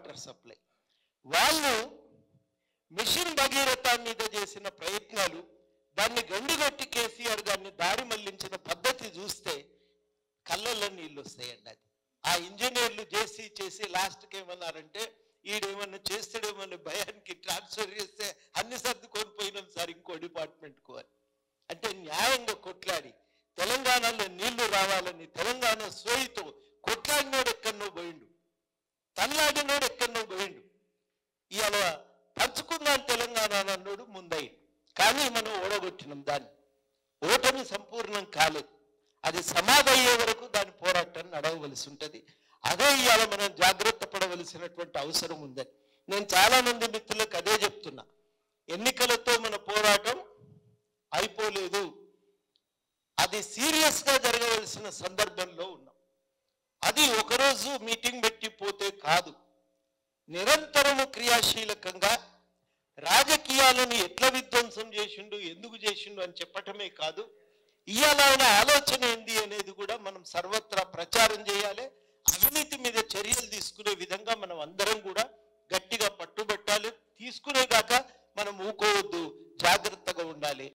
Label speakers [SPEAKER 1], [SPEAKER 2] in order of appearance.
[SPEAKER 1] Water supply. వాళ్ళు machine Bhagiratha మీద చేసిన ప్రయత్నాలు, దాన్ని గండిగొట్టి కేసీఆర్ గారిని దారి మళ్లించిన పద్ధతి చూస్తే కళ్ళల్లో నీళ్ళు వస్తాయండి. అది ఆ ఇంజనీర్లు చేసి లాస్ట్కి ఏమన్నారంటే, ఈడేమన్నా చేస్తాడేమన్నా భయానికి ట్రాన్స్ఫర్ చేస్తే అన్ని సర్దుకొని పోయినాం సార్ ఇంకో డిపార్ట్మెంట్కు అని. అంటే న్యాయంగా కొట్లాడి తెలంగాణలో నీళ్లు రావాలని తెలంగాణ సోయితో కొట్లాడినోడు ఎక్కడనో పోయిండు, తల్లాడినోడు ఎక్కడనో పోయిండు. ఇవాళ పంచుకుందాం తెలంగాణ అన్నోడు ముందయ్యి. కానీ మనం ఓడగొట్టినాం దాన్ని. ఓటమి సంపూర్ణం కాలేదు. అది సమాధి అయ్యే వరకు దాని పోరాటాన్ని నడవవలసి ఉంటుంది. అదే ఇవాళ మనం జాగ్రత్త పడవలసినటువంటి అవసరం ఉందని నేను చాలా మంది మిత్రులకు అదే చెప్తున్నా. ఎన్నికలతో మన పోరాటం అయిపోలేదు, అది సీరియస్గా జరగవలసిన సందర్భంలో ఉన్నాం. అది ఒకరోజు మీటింగ్ పెట్టి పోతే కాదు, నిరంతరము క్రియాశీలకంగా రాజకీయాలను ఎట్లా విధ్వంసం చేసిండు, ఎందుకు చేసిండు అని చెప్పటమే కాదు, ఇవాళ ఆయన ఆలోచన ఏంది అనేది కూడా మనం సర్వత్రా ప్రచారం చేయాలి. అవినీతి మీద చర్యలు తీసుకునే విధంగా మనం అందరం కూడా గట్టిగా పట్టుబట్టాలి. తీసుకునే గాక మనం ఊకోవద్దు, జాగ్రత్తగా ఉండాలి.